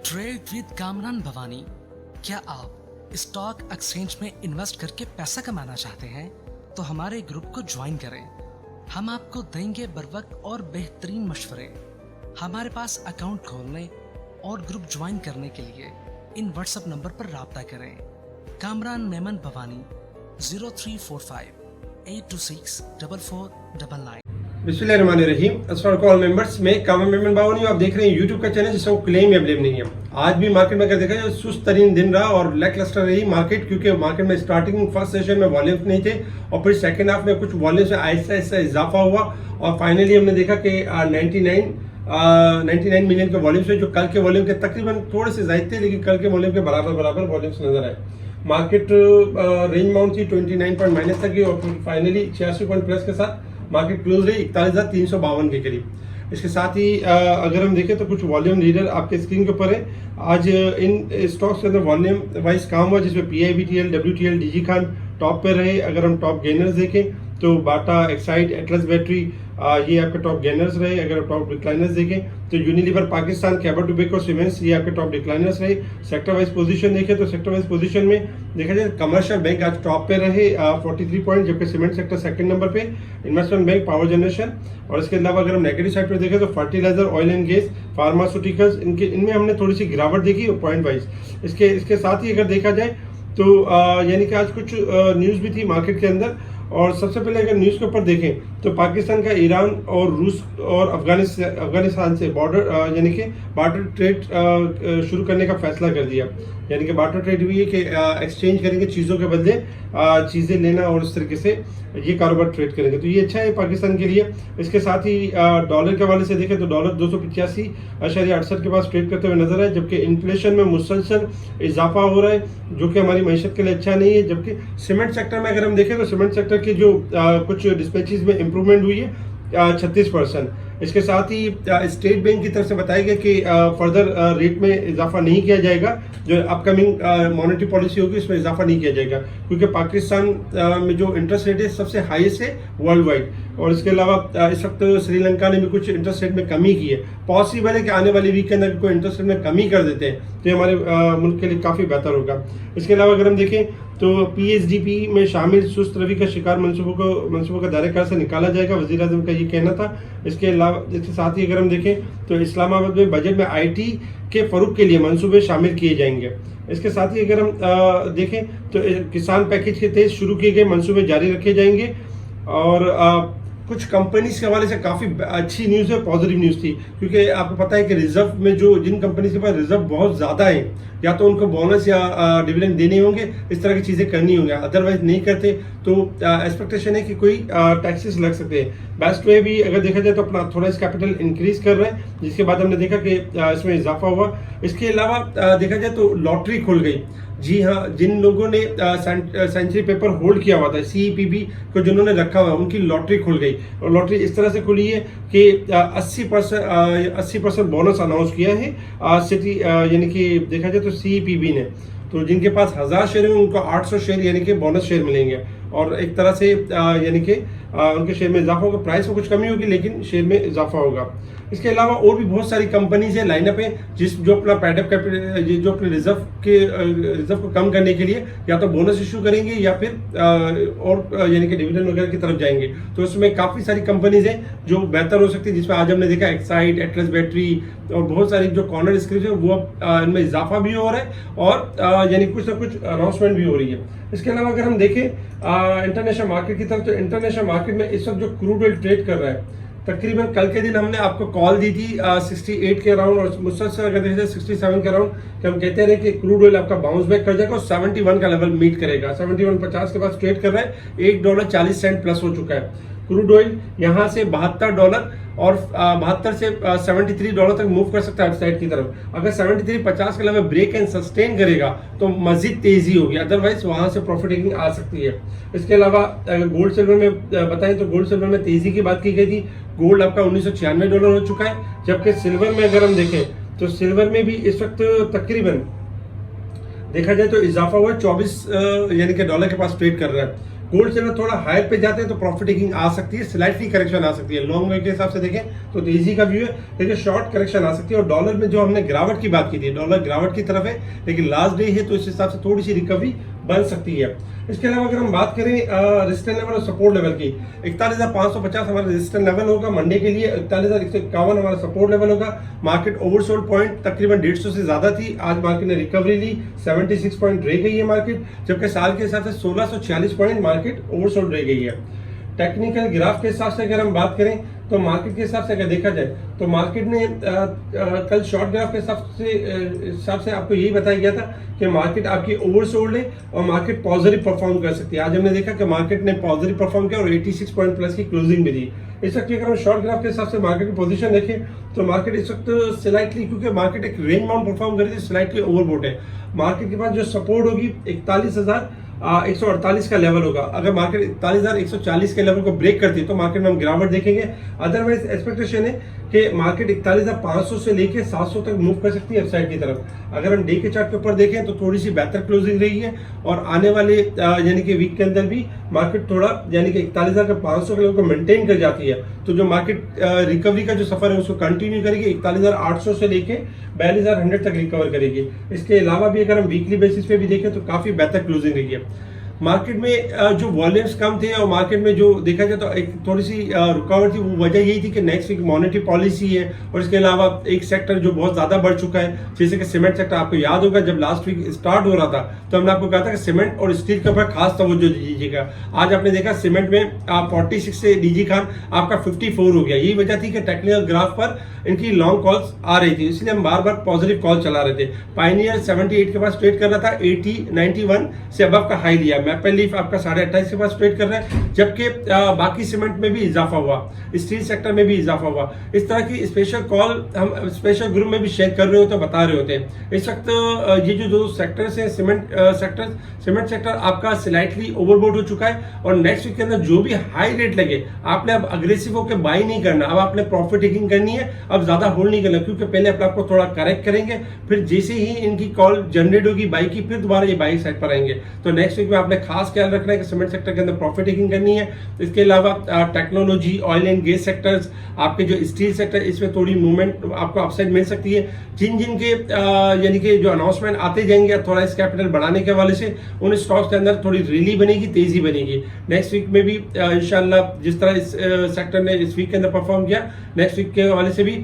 Trade with Kamran Bhavani. क्या आप stock exchange में इन्वेस्ट करके पैसा कमाना चाहते हैं तो हमारे ग्रुप को ज्वाइन करें। हम आपको देंगे बर वक्त और बेहतरीन मशवरे। हमारे पास अकाउंट खोलने और ग्रुप ज्वाइन करने के लिए इन व्हाट्सएप नंबर पर राब्ता करें। कामरान मेमन भवानी 0345 826 4499। बिस्मिल्लाहिर्रहमानिर्रहीम। अस्सलाम वालेकुम मेंबर्स, मैं कामरान मेमन भवानी हूं। आप देख रहे हैं यूट्यूब का चैनल जिसका क्लेम या ब्लेम नहीं है। आज भी मार्केट में अगर देखा जाए सुस्त तरीन दिन रहा और लैकलस्टर रही मार्केट, क्योंकि मार्केट में स्टार्टिंग फर्स्ट सेशन में वॉल्यूम्स नहीं थे और फिर सेकंड हाफ में कुछ वॉल्यूम्स में आहिस्ता आहिस्ता इजाफा हुआ और फाइनली हमने देखा कि 99 मिलियन के वॉल्यूम्स में, जो कल के वॉल्यूम के तकरीबन थोड़े से ज्यादा थे लेकिन कल के वॉल्यूम के बराबर वॉल्यूम्स नजर आए। मार्केट रेंज माउंट थी 29 पॉइंट माइनस तक की और फाइनली 86 पॉइंट प्लस के साथ मार्केट क्लोज रही 41,352 के करीब। इसके साथ ही अगर हम देखें तो कुछ वॉल्यूम लीडर आपके स्क्रीन के ऊपर है। आज इन स्टॉक्स के अंदर वॉल्यूम वाइज काम हुआ जिसमें PIBTL, WTL, DG Khan top पे रहे। अगर हम टॉप गेनर्स देखें तो बाटा, एक्साइड, एटलस बैटरी ये आपके टॉप गेनर्स रहे। अगर आप टॉप डिक्लाइनर्स देखें तो यूनिलीवर पाकिस्तान, कैबर टोबैको, सीमेंट्स ये आपके टॉप डिक्लाइनर्स रहे। सेक्टर वाइज पोजीशन देखें तो सेक्टर वाइज पोजीशन में देखा जाए कमर्शियल बैंक आज टॉप पे रहे 43 पॉइंट, जबकि सीमेंट सेक्टर सेकंड नंबर पे, इन्वेस्टमेंट बैंक, पावर जनरेशन। और इसके अलावा अगर हम नेगेटिव साइड पर देखें तो fertilizer, oil and gas, pharmaceuticals इनमें हमने थोड़ी सी गिरावट देखी पॉइंट वाइज। इसके साथ ही अगर देखा जाए तो यानी कि आज कुछ न्यूज़ भी थी मार्केट के अंदर। और सबसे पहले अगर न्यूज़ के ऊपर देखें तो पाकिस्तान का ईरान और रूस और अफगानिस्तान से बॉर्डर यानी कि बार्टर ट्रेड शुरू करने का फैसला कर दिया। यानी कि बार्टर ट्रेड भी है कि एक्सचेंज करेंगे चीज़ों के बदले चीज़ें लेना और इस तरीके से ये कारोबार ट्रेड करेंगे, तो ये अच्छा है पाकिस्तान के लिए। इसके साथ ही डॉलर के हवाले से देखें तो डॉलर 285.68 के पास ट्रेड करते हुए नजर आए, जबकि इन्फ्लेशन में मुसलसल इजाफा हो रहा है जो कि हमारी मईशत के लिए अच्छा नहीं है। जबकि सीमेंट सेक्टर में अगर हम देखें तो सीमेंट सेक्टर की जो कुछ डिस्पैचेज में इंप्रूवमेंट हुई है 36%। इसके साथ ही स्टेट बैंक की तरफ से बताया गया कि फर्दर रेट में इजाफा नहीं किया जाएगा, जो अपकमिंग मॉनेटरी पॉलिसी होगी उसमें इजाफा नहीं किया जाएगा, क्योंकि पाकिस्तान में जो इंटरेस्ट रेट है सबसे हाईएस्ट है वर्ल्ड वाइड। और इसके अलावा इस वक्त श्रीलंका ने भी कुछ इंटरेस्ट रेट में कमी की है। पॉसिबल है कि आने वाले वीक के अंदर कोई इंटरेस्ट रेट में कमी कर देते हैं तो हमारे मुल्क के लिए काफ़ी बेहतर होगा। इसके अलावा अगर हम देखें तो PSDP में शामिल सुस्त रवि का शिकार मनसूबों का दायरे कार से निकाला जाएगा, वज़ीर आज़म का ये कहना था। इसके साथ ही अगर हम देखें तो इस्लामाबाद में बजट में IT के फरोग के लिए मंसूबे शामिल किए जाएंगे। इसके साथ ही अगर हम देखें तो किसान पैकेज के तहत शुरू किए गए मंसूबे जारी रखे जाएंगे। और कुछ कंपनीज के हवाले से काफ़ी अच्छी न्यूज़ है, पॉजिटिव न्यूज़ थी, क्योंकि आपको पता है कि रिजर्व में जो जिन कंपनीज के पास रिजर्व बहुत ज़्यादा है या तो उनको बोनस या डिविडेंड देने होंगे, इस तरह की चीज़ें करनी होंगी, अदरवाइज नहीं करते तो एक्सपेक्टेशन है कि कोई टैक्सेस लग सकते हैं। बेस्ट वे भी अगर देखा जाए तो अपना ऑथोराइज कैपिटल इंक्रीज कर रहे हैं, जिसके बाद हमने देखा कि इसमें इजाफा हुआ। इसके अलावा देखा जाए तो लॉटरी खुल गई। जी हाँ, जिन लोगों ने सेंचुरी पेपर होल्ड किया हुआ था, CEPB को जिन्होंने रखा हुआ, उनकी लॉटरी खुल गई। और लॉटरी इस तरह से खुली है कि 80% बोनस अनाउंस किया है सिटी यानी कि देखा जाए तो CEPB ने। तो जिनके पास 1000 शेयर हैं उनको 800 शेयर यानी कि बोनस शेयर मिलेंगे और एक तरह से यानी कि उनके शेयर में इजाफा होगा। प्राइस में कुछ कमी होगी लेकिन शेयर में इजाफा होगा। इसके अलावा और भी बहुत सारी कंपनीज है लाइनअप है जो अपना पैडअप कैपिटल जो अपने रिजर्व को कम करने के लिए या तो बोनस इशू करेंगे या फिर और यानी कि डिविडेंड वगैरह की तरफ जाएंगे। तो उसमें काफ़ी सारी कंपनीज हैं जो बेहतर हो सकती है, जिसमें आज हमने देखा एक्साइड, एटलस बैटरी और बहुत सारी जो कॉर्नर स्क्रिप्ट है वो इनमें इजाफा भी हो रहा है और यानी कुछ ना कुछ अनाउंसमेंट भी हो रही है। इसके अलावा अगर हम देखें इंटरनेशनल मार्केट की तरफ तो इंटरनेशनल मार्केट में इस वक्त जो क्रूड ऑयल ट्रेड कर रहा है, तकरीबन कल के दिन हमने आपको कॉल दी थी 68 के अराउंड और मुसलसल अगर देखा जाए 67 के अराउंड कि हम कहते रहे कि क्रूड ऑयल आपका बाउंस बैक कर जाएगा और 71 का लेवल मीट करेगा। 71.50 के पास ट्रेड कर रहा है, $1.40 प्लस हो चुका है। क्रूड ऑयल यहाँ से $72 और 72 से $73 तक मूव कर सकता है अपसाइड की तरफ। अगर 73.50 का लेवल ब्रेक एंड सस्टेन करेगा तो मजीद तेजी होगी, अदरवाइज वहां से प्रॉफिट टेकिंग आ सकती है। इसके अलावा अगर गोल्ड सिल्वर में बताएं तो गोल्ड सिल्वर में तेजी की बात की गई थी। गोल्ड आपका $1996 हो चुका है, जबकि सिल्वर में अगर हम देखें तो सिल्वर में भी इस वक्त तकरीबन देखा जाए तो इजाफा हुआ 24 यानी कि डॉलर के पास ट्रेड कर रहा है। गोल्ड सिल्वर थोड़ा हायर पे जाते हैं तो प्रॉफिट टेकिंग आ सकती है, स्लाइटली करेक्शन आ सकती है। लॉन्ग वे के हिसाब से देखें तो तेजी का व्यू है, लेकिन शॉर्ट करेक्शन आ सकती है। और डॉलर में जो हमने गिरावट की बात की थी, डॉलर गिरावट की तरफ है, लेकिन लास्ट डे है तो इस हिसाब से थोड़ी सी रिकवरी बन सकती है। इसके अलावा अगर हम बात करें रेजिस्टेंस लेवल और सपोर्ट लेवल की, 41,550 हमारा रेजिस्टेंस लेवल होगा मंडे के लिए, 41,151 हमारा सपोर्ट लेवल होगा। मार्केट ओवरसोल्ड पॉइंट तकरीबन 150 से ज्यादा थी, आज मार्केट ने रिकवरी ली, 76 पॉइंट रह गई है मार्केट, जबकि साल के हिसाब से 1646 पॉइंट मार्केट ओवरसोल्ड रह गई है। टेक्निकल ग्राफ के हिसाब से अगर हम बात करें तो मार्केट के हिसाब से अगर देखा जाए तो मार्केट ने कल शॉर्ट ग्राफ के हिसाब से आपको यही बताया गया था कि मार्केट आपकी ओवरसोल्ड है और मार्केट पॉजिटिव परफॉर्म कर सकती है। आज हमने देखा कि मार्केट ने पॉजिटिव परफॉर्म किया और 86 पॉइंट प्लस की क्लोजिंग भी दी। इस वक्त अगर हम शॉर्ट ग्राफ के हिसाब से मार्केट की पोजीशन देखें तो मार्केट इस वक्त स्लाइटली, क्योंकि मार्केट एक रेंज बाउंड परफॉर्म कर रही थी, स्लाइटली ओवरबोट है। मार्केट के पास जो सपोर्ट होगी 41,148 का लेवल होगा। अगर मार्केट 41,140 के लेवल को ब्रेक करती है तो मार्केट में हम गिरावट देखेंगे। अदरवाइज एक्सपेक्टेशन है कि मार्केट 41,500 से लेके 700 तक मूव कर सकती है अपसाइड की तरफ। अगर हम डे के चार्ट के ऊपर देखें तो थोड़ी सी बेहतर क्लोजिंग रही है और आने वाले यानी कि वीक के अंदर भी मार्केट थोड़ा यानी कि 41,500 के लेवल को मेंटेन कर जाती है तो जो मार्केट रिकवरी का जो सफर है उसको कंटिन्यू करेगी, 41,800 से लेके 42,100 तक रिकवर करेगी। इसके अलावा भी अगर हम वीकली बेसिस पे भी देखें तो काफी बेहतर क्लोजिंग रही है। मार्केट में जो वॉल्यूम्स कम थे और मार्केट में जो देखा जाए तो एक थोड़ी सी रुकावट थी, वो वजह यही थी कि नेक्स्ट वीक मॉनेटरी पॉलिसी है और इसके अलावा एक सेक्टर जो बहुत ज्यादा बढ़ चुका है, जैसे कि सीमेंट सेक्टर। आपको याद होगा जब लास्ट वीक स्टार्ट हो रहा था तो हमने आपको कहा था कि सीमेंट और स्टील के ऊपर खास तवज्जो दीजिएगा। आज आपने देखा सीमेंट में 46 से डीजी खान आपका 54 हो गया। यही वजह थी कि टेक्निकल ग्राफ पर इनकी लॉन्ग कॉल्स आ रही थी, इसलिए हम बार बार पॉजिटिव कॉल चला रहे थे। पायनियर 78 के पास ट्रेड कर रहा था, 91 से अबव का हाई लिया। मैपल लीफ आपका 28.5 के पास ट्रेड कर रहा है, जबकि बाकी सीमेंट में भी इजाफा हुआ, स्टील सेक्टर में भी इजाफा हुआ। इस तरह की स्पेशल कॉल हम स्पेशल ग्रुप में भी शेयर कर रहे होते, बता रहे होते हैं। इस वक्त ये जो दो सेक्टर्स हैं, सीमेंट सेक्टर आपका स्लाइटली ओवरबोट हो चुका है और नेक्स्ट वीक के अंदर जो भी हाई रेट लगे आपने अब अग्रेसिव होकर बाई नहीं करना, अब आपने प्रॉफिट टेकिंग करनी है, अब ज्यादा होल्ड नहीं करना, क्योंकि पहले अपने आपको थोड़ा करेक्ट करेंगे, फिर जैसे ही इनकी कॉल जनरेट होगी बाई की, फिर दोबारा ये बाई साइड पर आएंगे। तो नेक्स्ट वीक में आपने खास ख्याल रखना है कि सीमेंट सेक्टर के अंदर प्रॉफिट टेकिंग करनी है। इसके अलावा technology, oil and gas sectors, आपके जो स्टील सेक्टर, इसमें थोड़ी मूवमेंट आपको अपसाइड मिल सकती है। जिन के यानी कि जो अनाउंसमेंट आते जाएंगे थोड़ा इस कैपिटल बढ़ाने के हवाले से, उन स्टॉक्स के अंदर थोड़ी रैली बनेगी, तेजी बनेगी। नेक्स्ट वीक में भी इंशाल्लाह जिस तरह इस सेक्टर ने इस वीक के अंदर परफॉर्म किया, नेक्स्ट वीक के हवाले से भी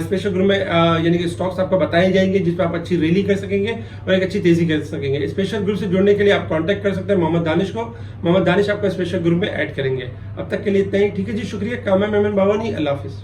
स्पेशल ग्रुप में यानी कि स्टॉक्स आपको बताए जाएंगे जिस पर आप अच्छी रैली कर सकेंगे और एक अच्छी तेजी कर सकेंगे। स्पेशल ग्रुप से जुड़ने के लिए आप कांटेक्ट कर सकते हैं मोहम्मद दानिश को, मोहम्मद दानिश आपको स्पेशल ग्रुप में ऐड करेंगे। अब तक के लिए इतना ही, ठीक है जी, शुक्रिया। कामा मेमन बावानी, अल्लाह हाफिज।